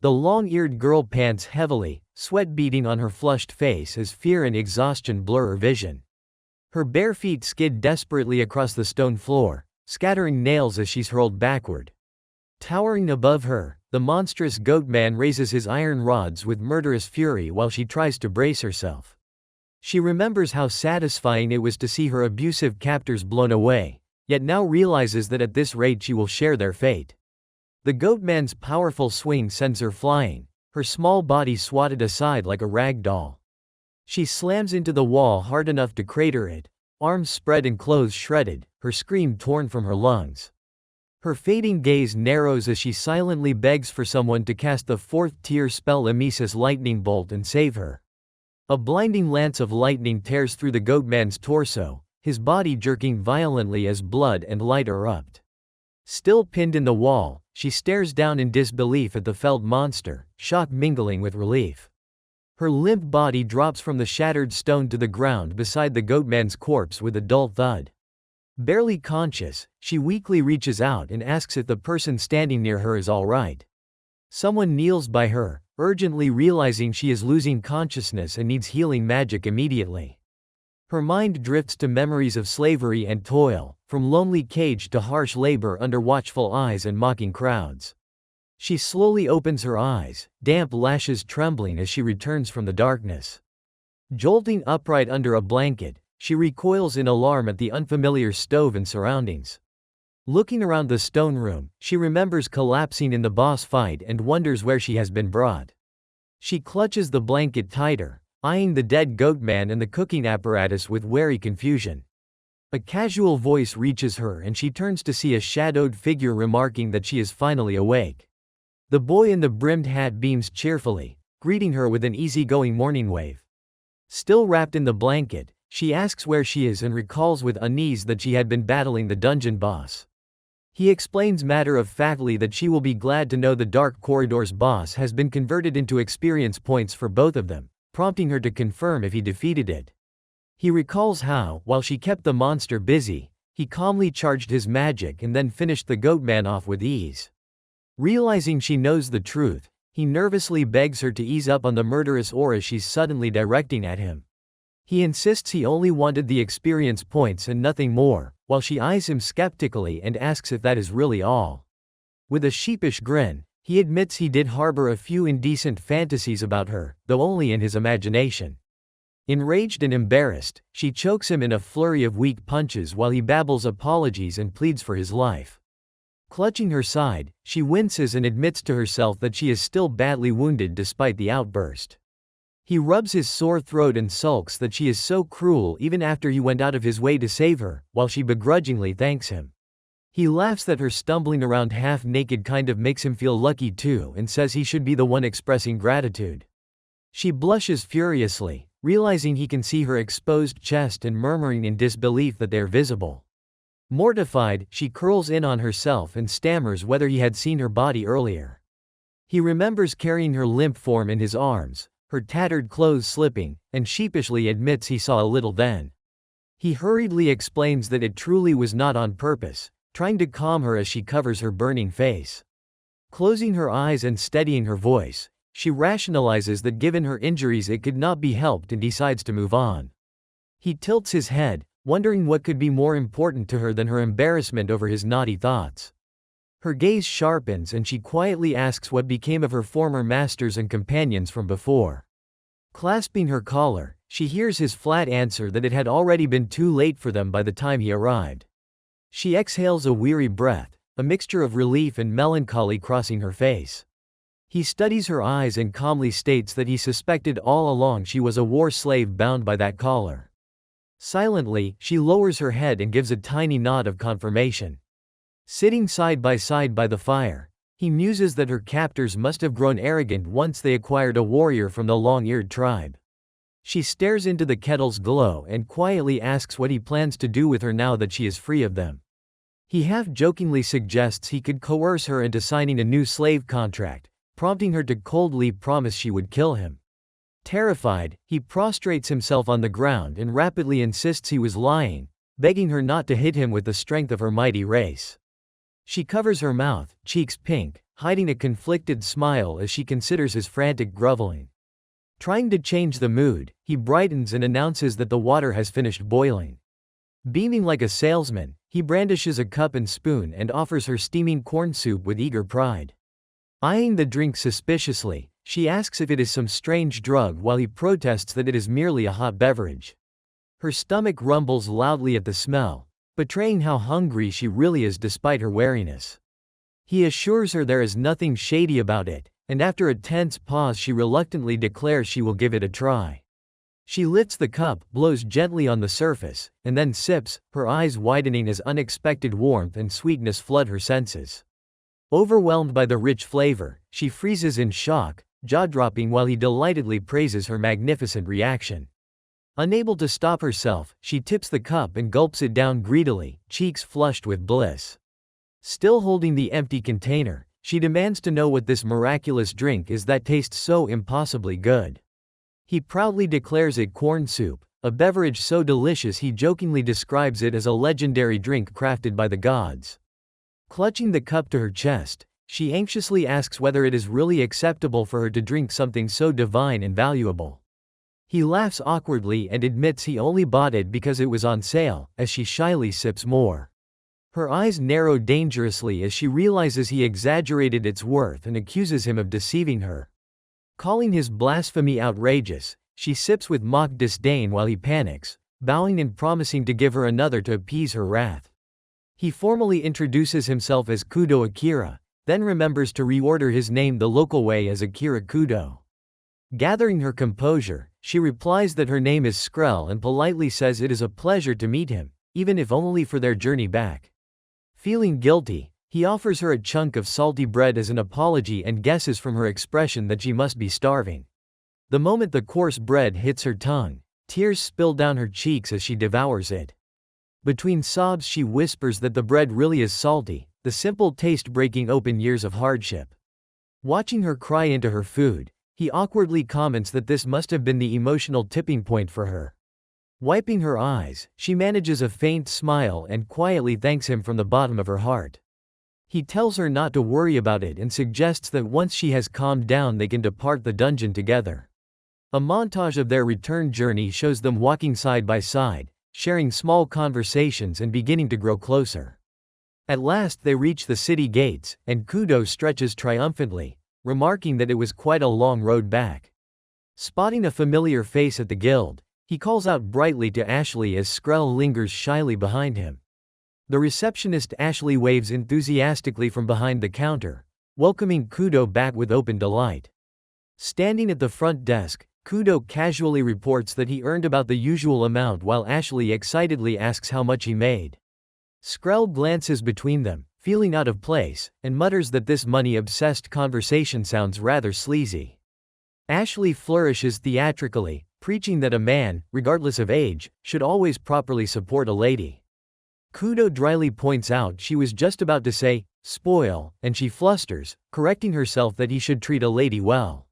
The long-eared girl pants heavily, sweat beading on her flushed face as fear and exhaustion blur her vision. Her bare feet skid desperately across the stone floor, scattering nails as she's hurled backward. Towering above her, the monstrous goat-man raises his iron rods with murderous fury while she tries to brace herself. She remembers how satisfying it was to see her abusive captors blown away, yet now realizes that at this rate she will share their fate. The goat-man's powerful swing sends her flying, her small body swatted aside like a rag doll. She slams into the wall hard enough to crater it, arms spread and clothes shredded, her scream torn from her lungs. Her fading gaze narrows as she silently begs for someone to cast the fourth-tier spell Emesis lightning bolt and save her. A blinding lance of lightning tears through the goat-man's torso, his body jerking violently as blood and light erupt. Still pinned in the wall, she stares down in disbelief at the felled monster, shock mingling with relief. Her limp body drops from the shattered stone to the ground beside the goatman's corpse with a dull thud. Barely conscious, she weakly reaches out and asks if the person standing near her is all right. Someone kneels by her, urgently realizing she is losing consciousness and needs healing magic immediately. Her mind drifts to memories of slavery and toil, from lonely cage to harsh labor under watchful eyes and mocking crowds. She slowly opens her eyes, damp lashes trembling as she returns from the darkness. Jolting upright under a blanket, she recoils in alarm at the unfamiliar stove and surroundings. Looking around the stone room, she remembers collapsing in the boss fight and wonders where she has been brought. She clutches the blanket tighter, eyeing the dead goatman and the cooking apparatus with wary confusion. A casual voice reaches her and she turns to see a shadowed figure remarking that she is finally awake. The boy in the brimmed hat beams cheerfully, greeting her with an easygoing morning wave. Still wrapped in the blanket, she asks where she is and recalls with unease that she had been battling the dungeon boss. He explains matter-of-factly that she will be glad to know the Dark Corridor's boss has been converted into experience points for both of them, prompting her to confirm if he defeated it. He recalls how, while she kept the monster busy, he calmly charged his magic and then finished the goatman off with ease. Realizing she knows the truth, he nervously begs her to ease up on the murderous aura she's suddenly directing at him. He insists he only wanted the experience points and nothing more, while she eyes him skeptically and asks if that is really all. With a sheepish grin, he admits he did harbor a few indecent fantasies about her, though only in his imagination. Enraged and embarrassed, she chokes him in a flurry of weak punches while he babbles apologies and pleads for his life. Clutching her side, she winces and admits to herself that she is still badly wounded despite the outburst. He rubs his sore throat and sulks that she is so cruel even after he went out of his way to save her, while she begrudgingly thanks him. He laughs that her stumbling around half-naked kind of makes him feel lucky too and says he should be the one expressing gratitude. She blushes furiously, realizing he can see her exposed chest and murmuring in disbelief that they are visible. Mortified, she curls in on herself and stammers whether he had seen her body earlier. He remembers carrying her limp form in his arms, her tattered clothes slipping, and sheepishly admits he saw a little then. He hurriedly explains that it truly was not on purpose, trying to calm her as she covers her burning face. Closing her eyes and steadying her voice, she rationalizes that given her injuries it could not be helped and decides to move on. He tilts his head, wondering what could be more important to her than her embarrassment over his naughty thoughts. Her gaze sharpens and she quietly asks what became of her former masters and companions from before. Clasping her collar, she hears his flat answer that it had already been too late for them by the time he arrived. She exhales a weary breath, a mixture of relief and melancholy crossing her face. He studies her eyes and calmly states that he suspected all along she was a war slave bound by that collar. Silently, she lowers her head and gives a tiny nod of confirmation. Sitting side by the fire, he muses that her captors must have grown arrogant once they acquired a warrior from the long-eared tribe. She stares into the kettle's glow and quietly asks what he plans to do with her now that she is free of them. He half-jokingly suggests he could coerce her into signing a new slave contract, prompting her to coldly promise she would kill him. Terrified, he prostrates himself on the ground and rapidly insists he was lying, begging her not to hit him with the strength of her mighty race. She covers her mouth, cheeks pink, hiding a conflicted smile as she considers his frantic groveling. Trying to change the mood, he brightens and announces that the water has finished boiling. Beaming like a salesman, he brandishes a cup and spoon and offers her steaming corn soup with eager pride. Eyeing the drink suspiciously, she asks if it is some strange drug while he protests that it is merely a hot beverage. Her stomach rumbles loudly at the smell, betraying how hungry she really is despite her wariness. He assures her there is nothing shady about it, and after a tense pause she reluctantly declares she will give it a try. She lifts the cup, blows gently on the surface, and then sips, her eyes widening as unexpected warmth and sweetness flood her senses. Overwhelmed by the rich flavor, she freezes in shock, jaw-dropping while he delightedly praises her magnificent reaction. Unable to stop herself, she tips the cup and gulps it down greedily, cheeks flushed with bliss. Still holding the empty container, she demands to know what this miraculous drink is that tastes so impossibly good. He proudly declares it corn soup, a beverage so delicious he jokingly describes it as a legendary drink crafted by the gods. Clutching the cup to her chest, she anxiously asks whether it is really acceptable for her to drink something so divine and valuable. He laughs awkwardly and admits he only bought it because it was on sale, as she shyly sips more. Her eyes narrow dangerously as she realizes he exaggerated its worth and accuses him of deceiving her. Calling his blasphemy outrageous, she sips with mock disdain while he panics, bowing and promising to give her another to appease her wrath. He formally introduces himself as Kudo Akira, then remembers to reorder his name the local way as Akira Kudo. Gathering her composure, she replies that her name is Skrell and politely says it is a pleasure to meet him, even if only for their journey back. Feeling guilty, he offers her a chunk of salty bread as an apology and guesses from her expression that she must be starving. The moment the coarse bread hits her tongue, tears spill down her cheeks as she devours it. Between sobs she whispers that the bread really is salty, the simple taste breaking open years of hardship. Watching her cry into her food, he awkwardly comments that this must have been the emotional tipping point for her. Wiping her eyes, she manages a faint smile and quietly thanks him from the bottom of her heart. He tells her not to worry about it and suggests that once she has calmed down they can depart the dungeon together. A montage of their return journey shows them walking side by side, sharing small conversations and beginning to grow closer. At last they reach the city gates, and Kudo stretches triumphantly, remarking that it was quite a long road back. Spotting a familiar face at the guild, he calls out brightly to Ashley as Skrell lingers shyly behind him. The receptionist Ashley waves enthusiastically from behind the counter, welcoming Kudo back with open delight. Standing at the front desk, Kudo casually reports that he earned about the usual amount while Ashley excitedly asks how much he made. Skrell glances between them, feeling out of place, and mutters that this money-obsessed conversation sounds rather sleazy. Ashley flourishes theatrically, preaching that a man, regardless of age, should always properly support a lady. Kudo dryly points out she was just about to say, spoil, and she flusters, correcting herself that he should treat a lady well.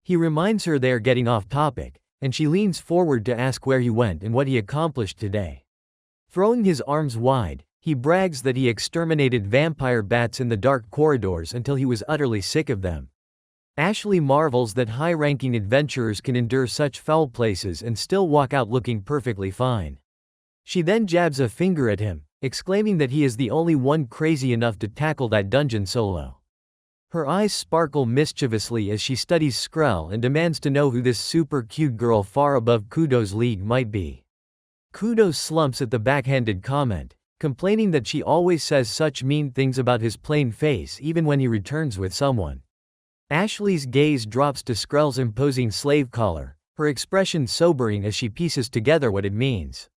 He reminds her they are getting off topic, and she leans forward to ask where he went and what he accomplished today. Throwing his arms wide, he brags that he exterminated vampire bats in the dark corridors until he was utterly sick of them. Ashley marvels that high-ranking adventurers can endure such foul places and still walk out looking perfectly fine. She then jabs a finger at him, exclaiming that he is the only one crazy enough to tackle that dungeon solo. Her eyes sparkle mischievously as she studies Skrell and demands to know who this super cute girl far above Kudo's league might be. Kudo slumps at the backhanded comment, complaining that she always says such mean things about his plain face even when he returns with someone. Ashley's gaze drops to Skrell's imposing slave collar, her expression sobering as she pieces together what it means.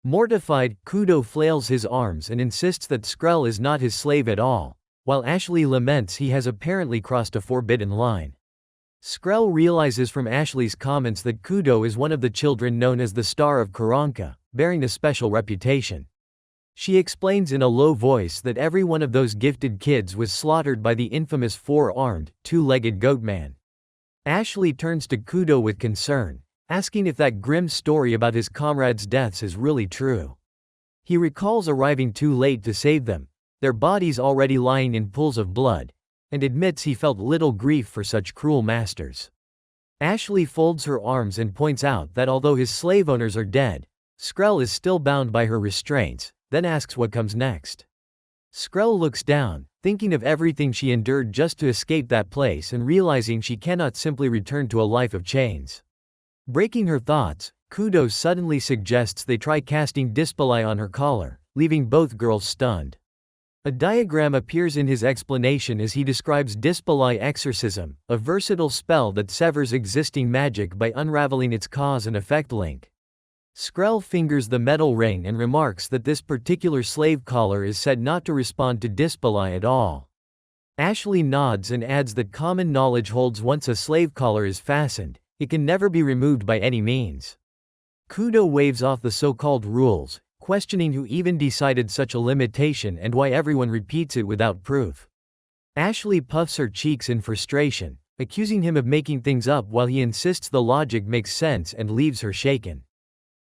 Mortified, Kudo flails his arms and insists that Skrell is not his slave at all, while Ashley laments he has apparently crossed a forbidden line. Skrell realizes from Ashley's comments that Kudo is one of the children known as the Star of Karanka, bearing a special reputation. She explains in a low voice that every one of those gifted kids was slaughtered by the infamous four-armed, two-legged goat man. Ashley turns to Kudo with concern, asking if that grim story about his comrades' deaths is really true. He recalls arriving too late to save them, their bodies already lying in pools of blood, and admits he felt little grief for such cruel masters. Ashley folds her arms and points out that although his slave owners are dead, Skrell is still bound by her restraints, then asks what comes next. Skrell looks down, thinking of everything she endured just to escape that place and realizing she cannot simply return to a life of chains. Breaking her thoughts, Kudo suddenly suggests they try casting Display on her collar, leaving both girls stunned. A diagram appears in his explanation as he describes Display Exorcism, a versatile spell that severs existing magic by unraveling its cause and effect link. Skrell fingers the metal ring and remarks that this particular slave collar is said not to respond to Display at all. Ashley nods and adds that common knowledge holds once a slave collar is fastened, it can never be removed by any means. Kudo waves off the so-called rules, questioning who even decided such a limitation and why everyone repeats it without proof. Ashley puffs her cheeks in frustration, accusing him of making things up while he insists the logic makes sense and leaves her shaken.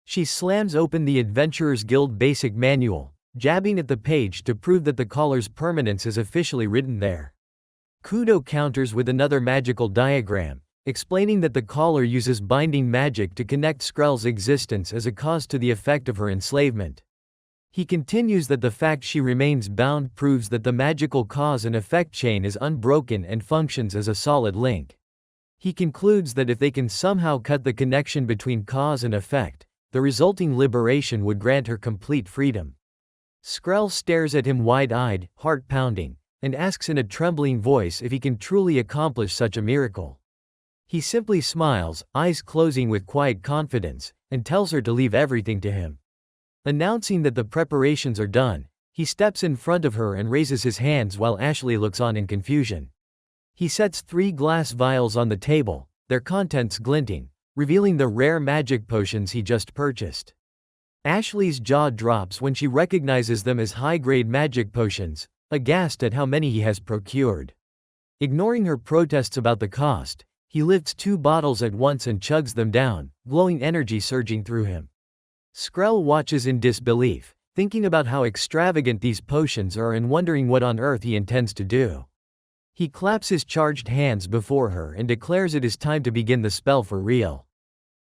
She slams open the Adventurers Guild Basic Manual, jabbing at the page to prove that the collar's permanence is officially written there. Kudo counters with another magical diagram, explaining that the collar uses binding magic to connect Skrell's existence as a cause to the effect of her enslavement. He continues that the fact she remains bound proves that the magical cause and effect chain is unbroken and functions as a solid link. He concludes that if they can somehow cut the connection between cause and effect, the resulting liberation would grant her complete freedom. Skrell stares at him wide-eyed, heart-pounding, and asks in a trembling voice if he can truly accomplish such a miracle. He simply smiles, eyes closing with quiet confidence, and tells her to leave everything to him. Announcing that the preparations are done, he steps in front of her and raises his hands while Ashley looks on in confusion. He sets 3 glass vials on the table, their contents glinting, revealing the rare magic potions he just purchased. Ashley's jaw drops when she recognizes them as high-grade magic potions, aghast at how many he has procured. Ignoring her protests about the cost, he lifts 2 bottles at once and chugs them down, glowing energy surging through him. Skrell watches in disbelief, thinking about how extravagant these potions are and wondering what on earth he intends to do. He claps his charged hands before her and declares it is time to begin the spell for real.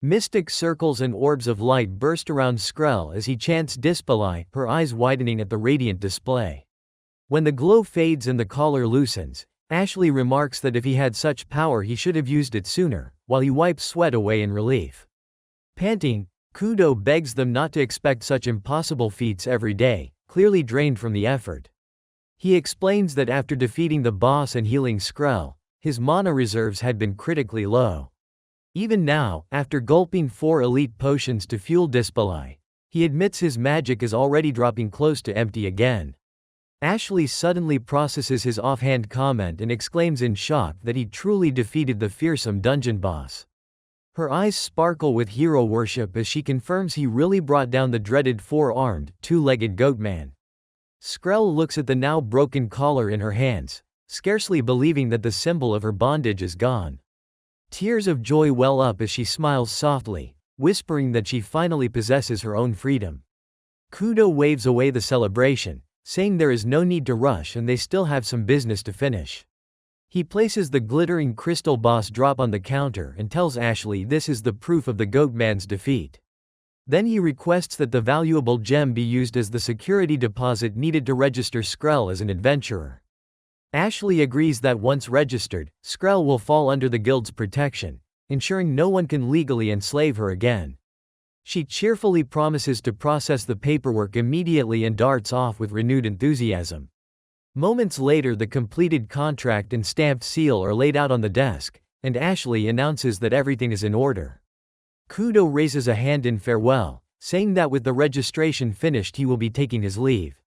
Mystic circles and orbs of light burst around Skrell as he chants Display, her eyes widening at the radiant display. When the glow fades and the collar loosens, Ashley remarks that if he had such power he should have used it sooner, while he wipes sweat away in relief. Panting, Kudo begs them not to expect such impossible feats every day, clearly drained from the effort. He explains that after defeating the boss and healing Skrell, his mana reserves had been critically low. Even now, after gulping 4 elite potions to fuel Display, he admits his magic is already dropping close to empty again. Ashley suddenly processes his offhand comment and exclaims in shock that he truly defeated the fearsome dungeon boss. Her eyes sparkle with hero worship as she confirms he really brought down the dreaded 4-armed, 2-legged goatman. Skrell looks at the now broken collar in her hands, scarcely believing that the symbol of her bondage is gone. Tears of joy well up as she smiles softly, whispering that she finally possesses her own freedom. Kudo waves away the celebration, saying there is no need to rush and they still have some business to finish. He places the glittering crystal boss drop on the counter and tells Ashley this is the proof of the goatman's defeat. Then he requests that the valuable gem be used as the security deposit needed to register Skrell as an adventurer. Ashley agrees that once registered, Skrell will fall under the guild's protection, ensuring no one can legally enslave her again. She cheerfully promises to process the paperwork immediately and darts off with renewed enthusiasm. Moments later, the completed contract and stamped seal are laid out on the desk, and Ashley announces that everything is in order. Kudo raises a hand in farewell, saying that with the registration finished he will be taking his leave.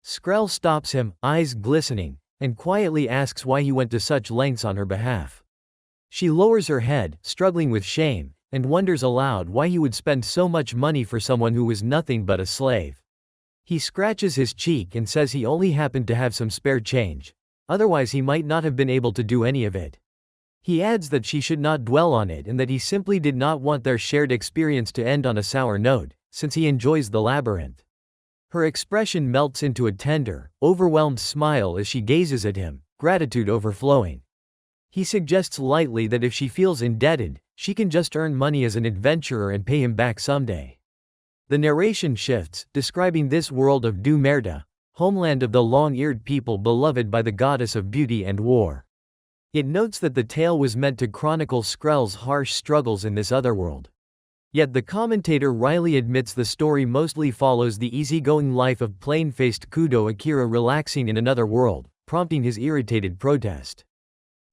Skrell stops him, eyes glistening, and quietly asks why he went to such lengths on her behalf. She lowers her head, struggling with shame, and wonders aloud why he would spend so much money for someone who was nothing but a slave. He scratches his cheek and says he only happened to have some spare change, otherwise he might not have been able to do any of it. He adds that she should not dwell on it and that he simply did not want their shared experience to end on a sour note, since he enjoys the labyrinth. Her expression melts into a tender, overwhelmed smile as she gazes at him, gratitude overflowing. He suggests lightly that if she feels indebted, she can just earn money as an adventurer and pay him back someday. The narration shifts, describing this world of Du Merda, homeland of the long-eared people beloved by the goddess of beauty and war. It notes that the tale was meant to chronicle Skrell's harsh struggles in this otherworld. Yet the commentator wryly admits the story mostly follows the easygoing life of plain-faced Kudo Akira relaxing in another world, prompting his irritated protest.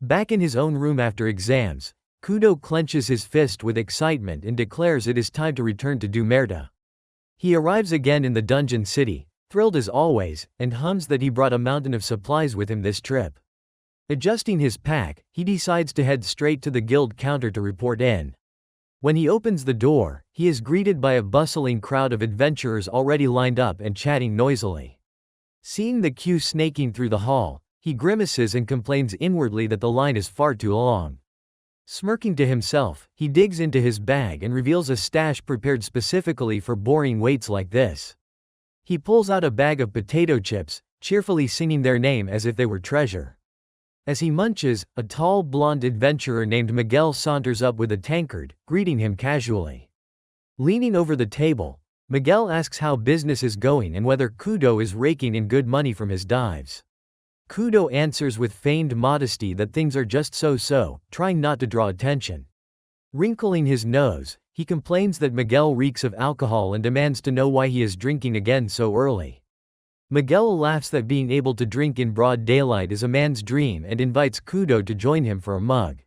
Back in his own room after exams, Kudo clenches his fist with excitement and declares it is time to return to Du Merda. He arrives again in the dungeon city, thrilled as always, and hums that he brought a mountain of supplies with him this trip. Adjusting his pack, he decides to head straight to the guild counter to report in. When he opens the door, he is greeted by a bustling crowd of adventurers already lined up and chatting noisily. Seeing the queue snaking through the hall, he grimaces and complains inwardly that the line is far too long. Smirking to himself, he digs into his bag and reveals a stash prepared specifically for boring waits like this. He pulls out a bag of potato chips, cheerfully singing their name as if they were treasure. As he munches, a tall blonde adventurer named Miguel saunters up with a tankard, greeting him casually. Leaning over the table, Miguel asks how business is going and whether Kudo is raking in good money from his dives. Kudo answers with feigned modesty that things are just so-so, trying not to draw attention. Wrinkling his nose, he complains that Miguel reeks of alcohol and demands to know why he is drinking again so early. Miguel laughs that being able to drink in broad daylight is a man's dream and invites Kudo to join him for a mug.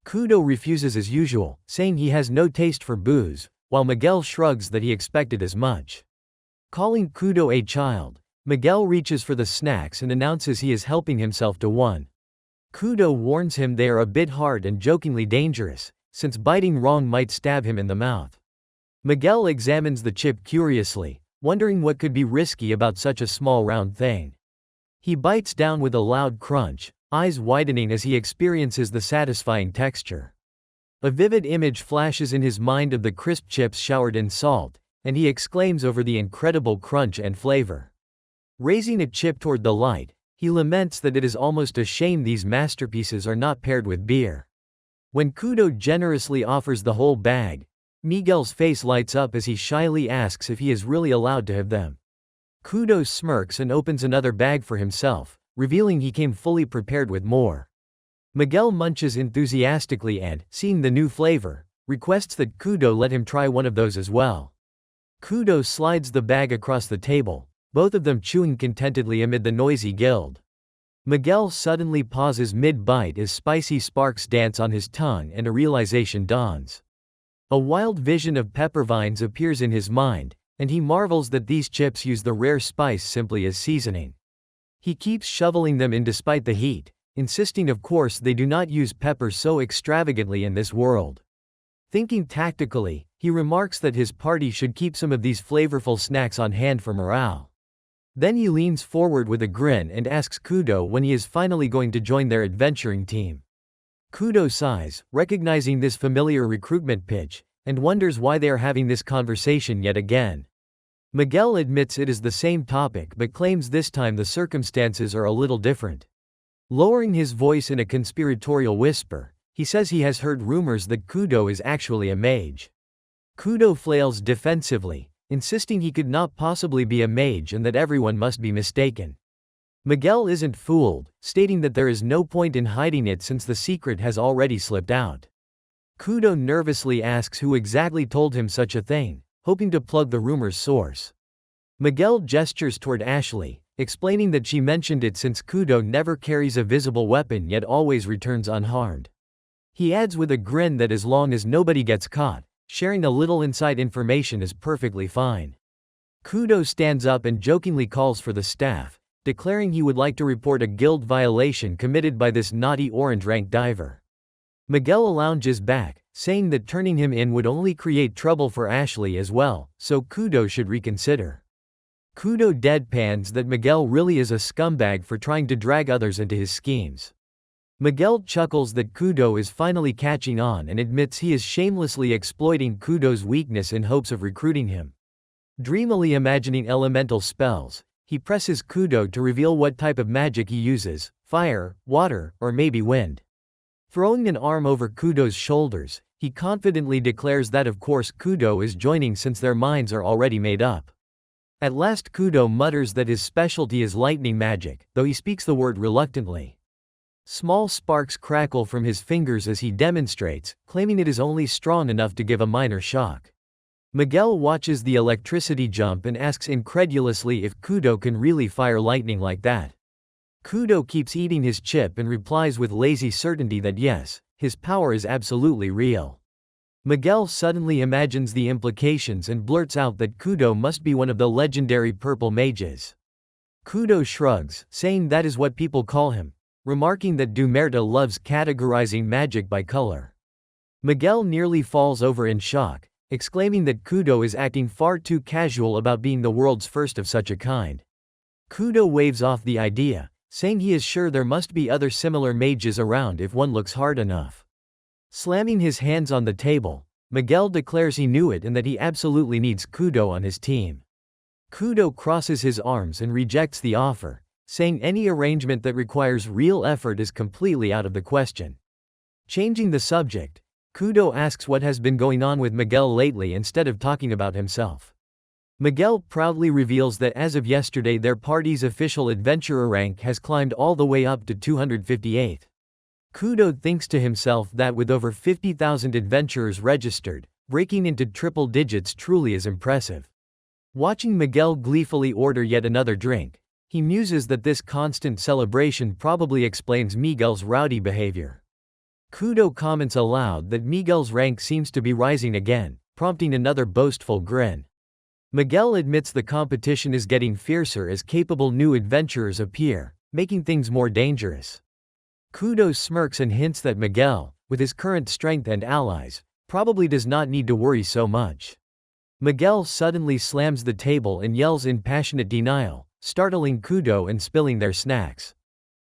Kudo refuses as usual, saying he has no taste for booze, while Miguel shrugs that he expected as much. Calling Kudo a child, Miguel reaches for the snacks and announces he is helping himself to one. Kudo warns him they are a bit hard and jokingly dangerous, since biting wrong might stab him in the mouth. Miguel examines the chip curiously, wondering what could be risky about such a small round thing. He bites down with a loud crunch, eyes widening as he experiences the satisfying texture. A vivid image flashes in his mind of the crisp chips showered in salt, and he exclaims over the incredible crunch and flavor. Raising a chip toward the light, he laments that it is almost a shame these masterpieces are not paired with beer. When Kudo generously offers the whole bag, Miguel's face lights up as he shyly asks if he is really allowed to have them. Kudo smirks and opens another bag for himself, revealing he came fully prepared with more. Miguel munches enthusiastically and, seeing the new flavor, requests that Kudo let him try one of those as well. Kudo slides the bag across the table, both of them chewing contentedly amid the noisy guild. Miguel suddenly pauses mid-bite as spicy sparks dance on his tongue and a realization dawns. A wild vision of pepper vines appears in his mind, and he marvels that these chips use the rare spice simply as seasoning. He keeps shoveling them in despite the heat, insisting of course they do not use pepper so extravagantly in this world. Thinking tactically, he remarks that his party should keep some of these flavorful snacks on hand for morale. Then he leans forward with a grin and asks Kudo when he is finally going to join their adventuring team. Kudo sighs, recognizing this familiar recruitment pitch, and wonders why they are having this conversation yet again. Miguel admits it is the same topic but claims this time the circumstances are a little different. Lowering his voice in a conspiratorial whisper, he says he has heard rumors that Kudo is actually a mage. Kudo flails defensively, insisting he could not possibly be a mage and that everyone must be mistaken. Miguel isn't fooled, stating that there is no point in hiding it since the secret has already slipped out. Kudo nervously asks who exactly told him such a thing, hoping to plug the rumor's source. Miguel gestures toward Ashley, explaining that she mentioned it since Kudo never carries a visible weapon yet always returns unharmed. He adds with a grin that as long as nobody gets caught, sharing a little inside information is perfectly fine. Kudo stands up and jokingly calls for the staff, declaring he would like to report a guild violation committed by this naughty orange-rank diver. Miguel lounges back, saying that turning him in would only create trouble for Ashley as well, so Kudo should reconsider. Kudo deadpans that Miguel really is a scumbag for trying to drag others into his schemes. Miguel chuckles that Kudo is finally catching on and admits he is shamelessly exploiting Kudo's weakness in hopes of recruiting him. Dreamily imagining elemental spells, he presses Kudo to reveal what type of magic he uses, fire, water, or maybe wind. Throwing an arm over Kudo's shoulders, he confidently declares that of course Kudo is joining since their minds are already made up. At last Kudo mutters that his specialty is lightning magic, though he speaks the word reluctantly. Small sparks crackle from his fingers as he demonstrates, claiming it is only strong enough to give a minor shock. Miguel watches the electricity jump and asks incredulously if Kudo can really fire lightning like that. Kudo keeps eating his chip and replies with lazy certainty that yes, his power is absolutely real. Miguel suddenly imagines the implications and blurts out that Kudo must be one of the legendary purple mages. Kudo shrugs, saying that is what people call him, remarking that Dumerta loves categorizing magic by color. Miguel nearly falls over in shock, exclaiming that Kudo is acting far too casual about being the world's first of such a kind. Kudo waves off the idea, saying he is sure there must be other similar mages around if one looks hard enough. Slamming his hands on the table, Miguel declares he knew it and that he absolutely needs Kudo on his team. Kudo crosses his arms and rejects the offer, saying any arrangement that requires real effort is completely out of the question. Changing the subject, Kudo asks what has been going on with Miguel lately instead of talking about himself. Miguel proudly reveals that as of yesterday their party's official adventurer rank has climbed all the way up to 258. Kudo thinks to himself that with over 50,000 adventurers registered, breaking into triple digits truly is impressive. Watching Miguel gleefully order yet another drink, he muses that this constant celebration probably explains Miguel's rowdy behavior. Kudo comments aloud that Miguel's rank seems to be rising again, prompting another boastful grin. Miguel admits the competition is getting fiercer as capable new adventurers appear, making things more dangerous. Kudo smirks and hints that Miguel, with his current strength and allies, probably does not need to worry so much. Miguel suddenly slams the table and yells in passionate denial, startling Kudo and spilling their snacks.